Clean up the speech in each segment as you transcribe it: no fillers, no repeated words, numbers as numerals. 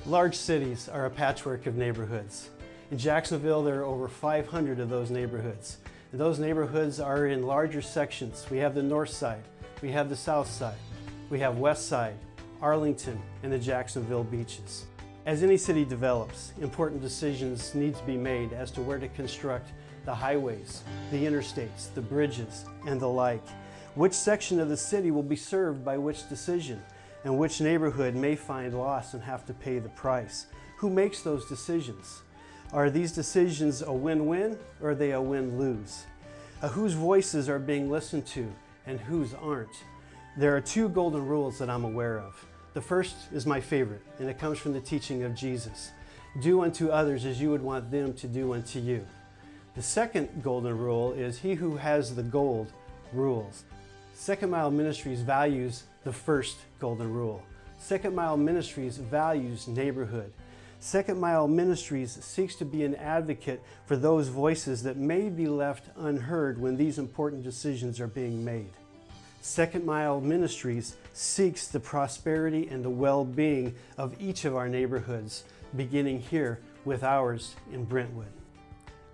Large cities are a patchwork of neighborhoods. In Jacksonville, there are over 500 of those neighborhoods. And those neighborhoods are in larger sections. We have the north side, we have the south side, we have west side, Arlington, and the Jacksonville beaches. As any city develops, important decisions need to be made as to where to construct the highways, the interstates, the bridges, and the like. Which section of the city will be served by which decision, and which neighborhood may find loss and have to pay the price. Who makes those decisions? Are these decisions a win-win or are they a win-lose? Whose voices are being listened to and whose aren't? There are two golden rules that I'm aware of. The first is my favorite, and it comes from the teaching of Jesus. Do unto others as you would want them to do unto you. The second golden rule is he who has the gold rules. Second Mile Ministries values the first golden rule. Second Mile Ministries values neighborhood. Second Mile Ministries seeks to be an advocate for those voices that may be left unheard when these important decisions are being made. Second Mile Ministries seeks the prosperity and the well-being of each of our neighborhoods, beginning here with ours in Brentwood.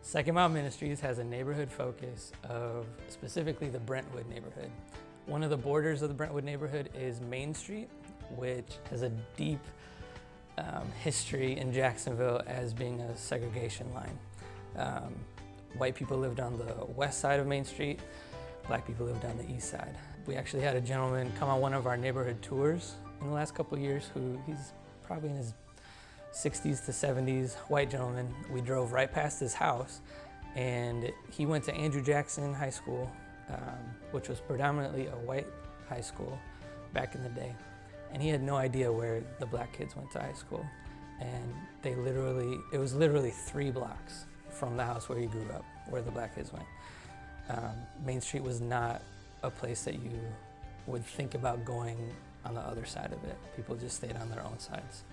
Second Mile Ministries has a neighborhood focus of specifically the Brentwood neighborhood. One of the borders of the Brentwood neighborhood is Main Street, which has a deep history in Jacksonville as being a segregation line. White people lived on the west side of Main Street, black people lived on the east side. We actually had a gentleman come on one of our neighborhood tours in the last couple of years he's probably in his 60s to 70s, white gentleman. We drove right past his house and he went to Andrew Jackson High School, which was predominantly a white high school back in the day. And he had no idea where the black kids went to high school. And it was literally 3 blocks from the house where he grew up, where the black kids went. Main Street was not a place that you would think about going on the other side of it. People just stayed on their own sides.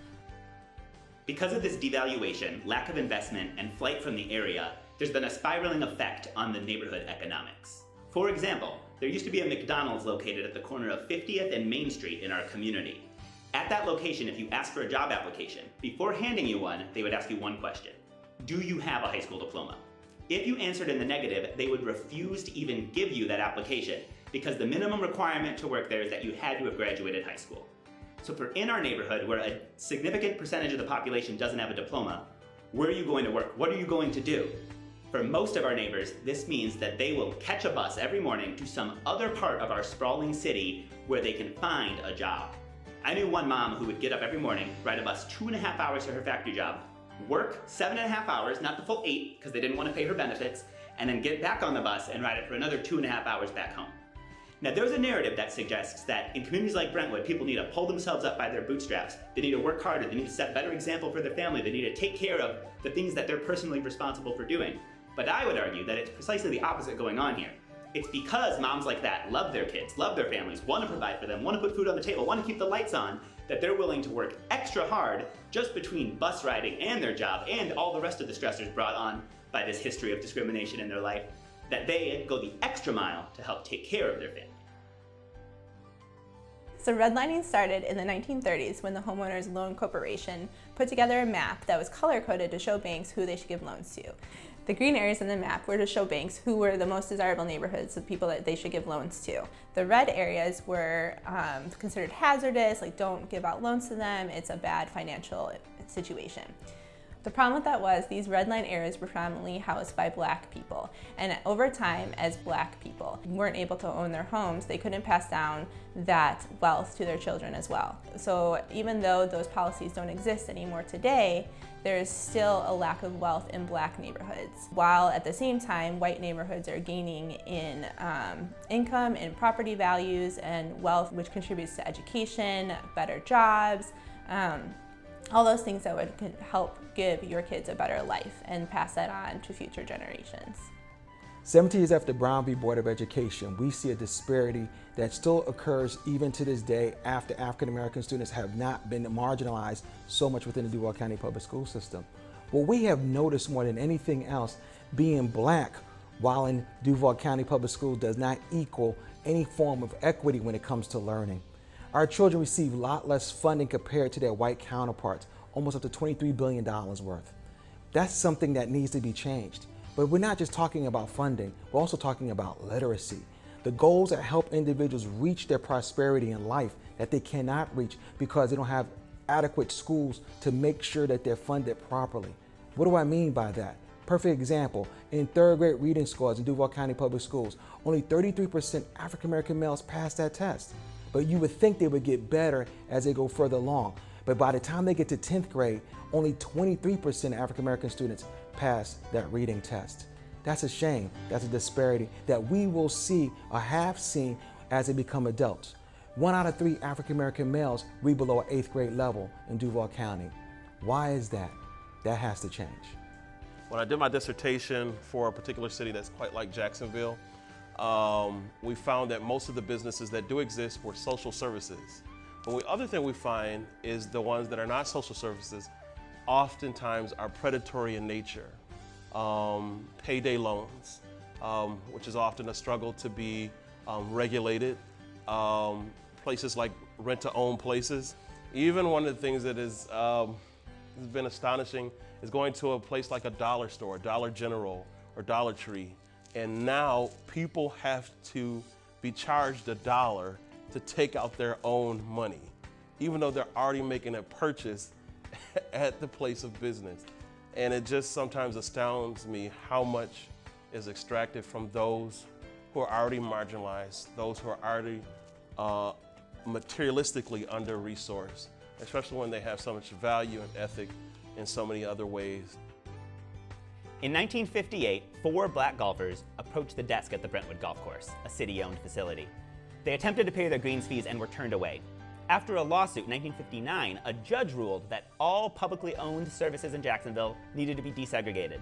Because of this devaluation, lack of investment, and flight from the area, there's been a spiraling effect on the neighborhood economics. For example, there used to be a McDonald's located at the corner of 50th and Main Street in our community. At that location, if you asked for a job application, before handing you one, they would ask you one question. Do you have a high school diploma? If you answered in the negative, they would refuse to even give you that application because the minimum requirement to work there is that you had to have graduated high school. So for in our neighborhood, where a significant percentage of the population doesn't have a diploma, where are you going to work? What are you going to do? For most of our neighbors, this means that they will catch a bus every morning to some other part of our sprawling city where they can find a job. I knew one mom who would get up every morning, ride a bus 2.5 hours to her factory job, work 7.5 hours, not the full 8 because they didn't want to pay her benefits, and then get back on the bus and ride it for another 2.5 hours back home. Now there's a narrative that suggests that in communities like Brentwood, people need to pull themselves up by their bootstraps. They need to work harder, they need to set a better example for their family, they need to take care of the things that they're personally responsible for doing. But I would argue that it's precisely the opposite going on here. It's because moms like that love their kids, love their families, want to provide for them, want to put food on the table, want to keep the lights on, that they're willing to work extra hard just between bus riding and their job and all the rest of the stressors brought on by this history of discrimination in their life, that they go the extra mile to help take care of their family. So redlining started in the 1930s when the Homeowners Loan Corporation put together a map that was color-coded to show banks who they should give loans to. The green areas in the map were to show banks who were the most desirable neighborhoods of people that they should give loans to. The red areas were considered hazardous, like don't give out loans to them, it's a bad financial situation. The problem with that was these red line areas were predominantly housed by black people. And over time, as black people weren't able to own their homes, they couldn't pass down that wealth to their children as well. So even though those policies don't exist anymore today, there's still a lack of wealth in black neighborhoods, while at the same time, white neighborhoods are gaining in income and property values and wealth, which contributes to education, better jobs, all those things that would help give your kids a better life and pass that on to future generations. 70 years after Brown v. Board of Education, we see a disparity that still occurs even to this day after African American students have not been marginalized so much within the Duval County Public School system. What we have noticed more than anything else, being black while in Duval County Public Schools does not equal any form of equity when it comes to learning. Our children receive a lot less funding compared to their white counterparts. almost up to $23 billion worth. That's something that needs to be changed. But we're not just talking about funding, we're also talking about literacy. The goals that help individuals reach their prosperity in life that they cannot reach because they don't have adequate schools to make sure that they're funded properly. What do I mean by that? Perfect example, in third grade reading scores in Duval County Public Schools, only 33% African American males pass that test. But you would think they would get better as they go further along. But by the time they get to 10th grade, only 23% African American students pass that reading test. That's a shame. That's a disparity that we will see or have seen as they become adults. 1 out of 3 African American males read below 8th grade level in Duval County. Why is that? That has to change. When I did my dissertation for a particular city that's quite like Jacksonville, we found that most of the businesses that do exist were social services. But the other thing we find is the ones that are not social services oftentimes are predatory in nature. Payday loans, which is often a struggle to be regulated. Places like rent-to-own places. Even one of the things that has been astonishing is going to a place like a dollar store, Dollar General or Dollar Tree, and now people have to be charged $1 to take out their own money, even though they're already making a purchase at the place of business. And it just sometimes astounds me how much is extracted from those who are already marginalized, those who are already materialistically under-resourced, especially when they have so much value and ethic in so many other ways. In 1958, 4 black golfers approached the desk at the Brentwood Golf Course, a city-owned facility. They attempted to pay their greens fees and were turned away. After a lawsuit in 1959, a judge ruled that all publicly owned services in Jacksonville needed to be desegregated.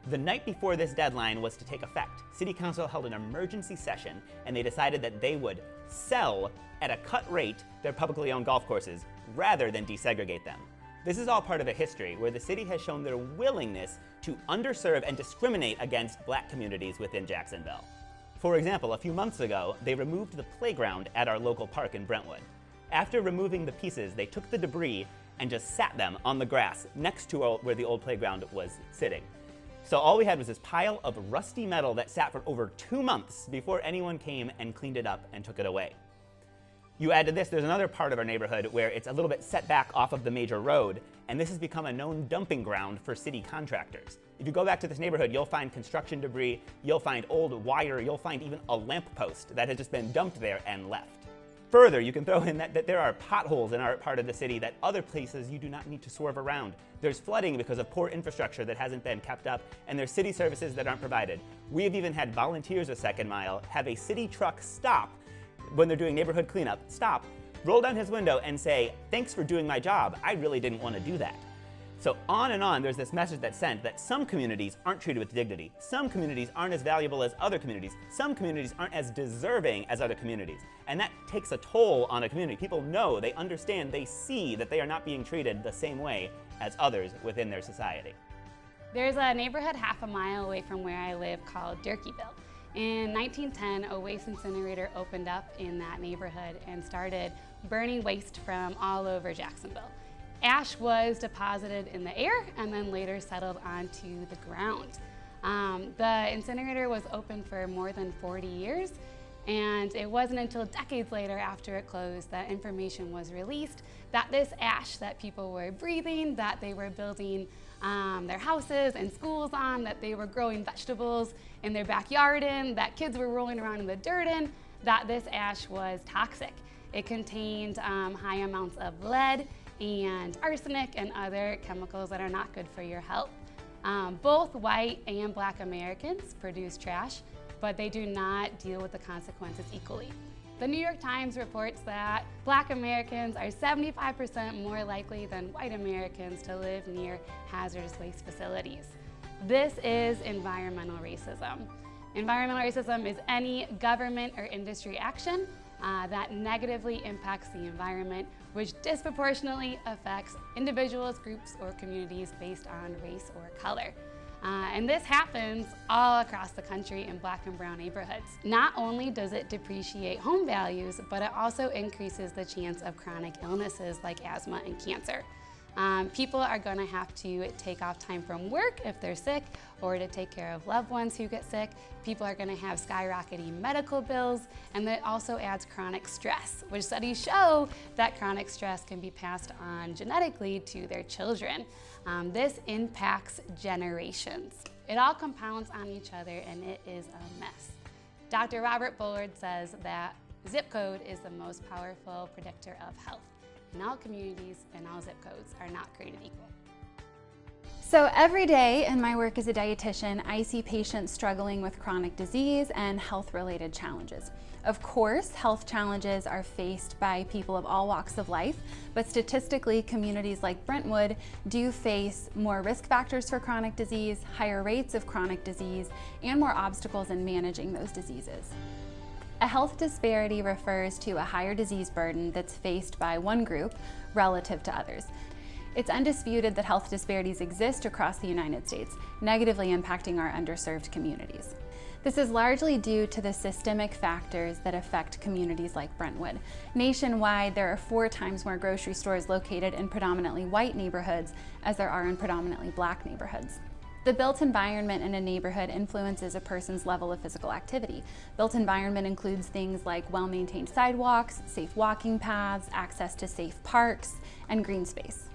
The night before this deadline was to take effect, City Council held an emergency session and they decided that they would sell at a cut rate their publicly owned golf courses rather than desegregate them. This is all part of a history where the city has shown their willingness to underserve and discriminate against black communities within Jacksonville. For example, a few months ago, they removed the playground at our local park in Brentwood. After removing the pieces, they took the debris and just sat them on the grass next to where the old playground was sitting. So all we had was this pile of rusty metal that sat for over 2 months before anyone came and cleaned it up and took it away. You add to this, there's another part of our neighborhood where it's a little bit set back off of the major road, and this has become a known dumping ground for city contractors. If you go back to this neighborhood, you'll find construction debris, you'll find old wire, you'll find even a lamppost that has just been dumped there and left. Further, you can throw in that there are potholes in our part of the city that other places you do not need to swerve around. There's flooding because of poor infrastructure that hasn't been kept up, and there's city services that aren't provided. We have even had volunteers of Second Mile have a city truck stop when they're doing neighborhood cleanup, stop, roll down his window and say, "Thanks for doing my job. I really didn't want to do that." So on, there's this message that's sent that some communities aren't treated with dignity. Some communities aren't as valuable as other communities. Some communities aren't as deserving as other communities. And that takes a toll on a community. People know, they understand, they see that they are not being treated the same way as others within their society. There's a neighborhood half a mile away from where I live called Durkeeville. In 1910, a waste incinerator opened up in that neighborhood and started burning waste from all over Jacksonville. Ash was deposited in the air and then later settled onto the ground. The incinerator was open for more than 40 years, and it wasn't until decades later after it closed that information was released that this ash that people were breathing, that they were building their houses and schools on, that they were growing vegetables in their backyard in, that kids were rolling around in the dirt in, that this ash was toxic. It contained high amounts of lead and arsenic and other chemicals that are not good for your health. Both white and black Americans produce trash, but they do not deal with the consequences equally. The New York Times reports that black Americans are 75% more likely than white Americans to live near hazardous waste facilities. This is environmental racism. Environmental racism is any government or industry action that negatively impacts the environment, which disproportionately affects individuals, groups, or communities based on race or color. And this happens all across the country in black and brown neighborhoods. Not only does it depreciate home values, but it also increases the chance of chronic illnesses like asthma and cancer. People are going to have to take off time from work if they're sick or to take care of loved ones who get sick. People are going to have skyrocketing medical bills, and that also adds chronic stress, which studies show that chronic stress can be passed on genetically to their children. This impacts generations. It all compounds on each other, and it is a mess. Dr. Robert Bullard says that zip code is the most powerful predictor of health. And all communities and all zip codes are not created equal. So every day in my work as a dietitian, I see patients struggling with chronic disease and health-related challenges. Of course, health challenges are faced by people of all walks of life, but statistically, communities like Brentwood do face more risk factors for chronic disease, higher rates of chronic disease, and more obstacles in managing those diseases. A health disparity refers to a higher disease burden that's faced by one group relative to others. It's undisputed that health disparities exist across the United States, negatively impacting our underserved communities. This is largely due to the systemic factors that affect communities like Brentwood. Nationwide, there are 4 times more grocery stores located in predominantly white neighborhoods as there are in predominantly black neighborhoods. The built environment in a neighborhood influences a person's level of physical activity. Built environment includes things like well-maintained sidewalks, safe walking paths, access to safe parks, and green space.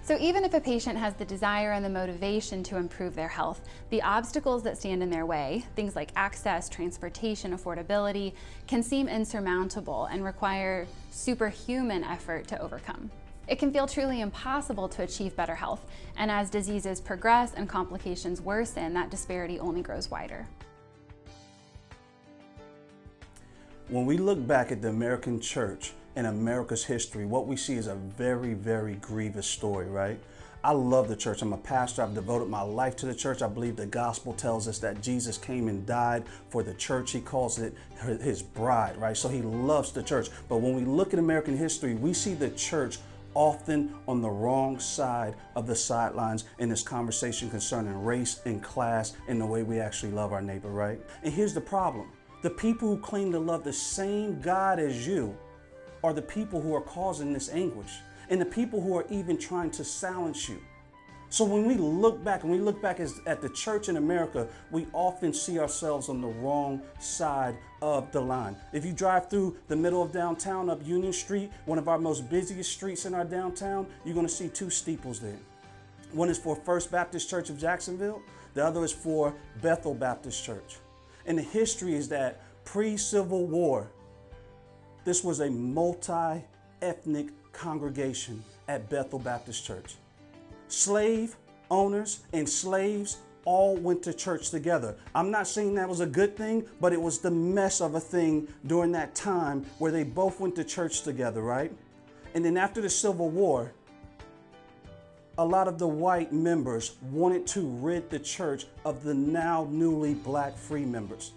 So even if a patient has the desire and the motivation to improve their health, the obstacles that stand in their way, things like access, transportation, affordability, can seem insurmountable and require superhuman effort to overcome. It can feel truly impossible to achieve better health, and as diseases progress and complications worsen, that disparity only grows wider. When we look back at the American church and America's history, what we see is a very, very grievous story, right? I love the church. I'm a pastor. I've devoted my life to the church. I believe the gospel tells us that Jesus came and died for the church. He calls it his bride, right? So he loves the church. But when we look at American history, we see the church often on the wrong side of the sidelines in this conversation concerning race and class and the way we actually love our neighbor, right? And here's the problem. The people who claim to love the same God as you are the people who are causing this anguish and the people who are even trying to silence you. So when we look back, at the church in America, we often see ourselves on the wrong side of the line. If you drive through the middle of downtown up Union Street, one of our most busiest streets in our downtown, you're gonna see 2 steeples there. One is for First Baptist Church of Jacksonville. The other is for Bethel Baptist Church. And the history is that pre-Civil War, this was a multi-ethnic congregation at Bethel Baptist Church. Slave owners and slaves all went to church together. I'm not saying that was a good thing, but it was the mess of a thing during that time where they both went to church together, right? And then after the Civil War, a lot of the white members wanted to rid the church of the now newly black free members.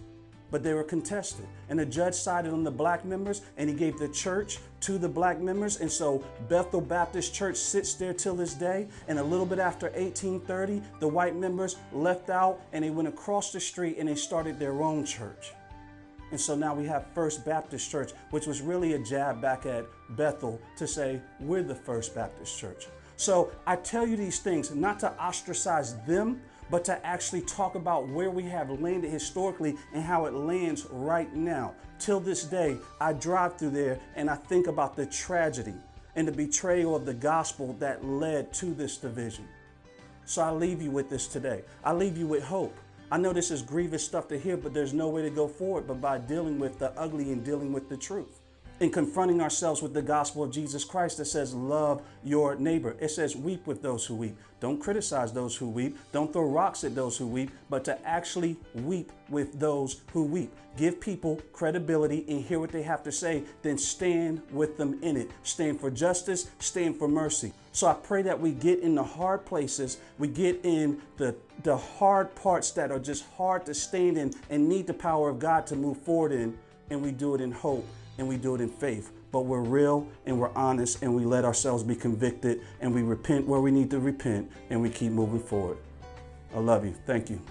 But they were contested, and the judge sided on the black members, and he gave the church to the black members. And so Bethel Baptist Church sits there till this day. And a little bit after 1830, the white members left out and they went across the street and they started their own church. And so now we have First Baptist Church, which was really a jab back at Bethel to say, we're the First Baptist Church. So I tell you these things not to ostracize them, but to actually talk about where we have landed historically and how it lands right now. Till this day, I drive through there and I think about the tragedy and the betrayal of the gospel that led to this division. So I leave you with this today. I leave you with hope. I know this is grievous stuff to hear, but there's no way to go forward but by dealing with the ugly and dealing with the truth. And confronting ourselves with the gospel of Jesus Christ that says, love your neighbor. It says, weep with those who weep. Don't criticize those who weep. Don't throw rocks at those who weep, but to actually weep with those who weep. Give people credibility and hear what they have to say, then stand with them in it. Stand for justice, stand for mercy. So I pray that we get in the hard places, we get in the hard parts that are just hard to stand in and need the power of God to move forward in, and we do it in hope. And we do it in faith, but we're real and we're honest and we let ourselves be convicted and we repent where we need to repent and we keep moving forward. I love you. Thank you.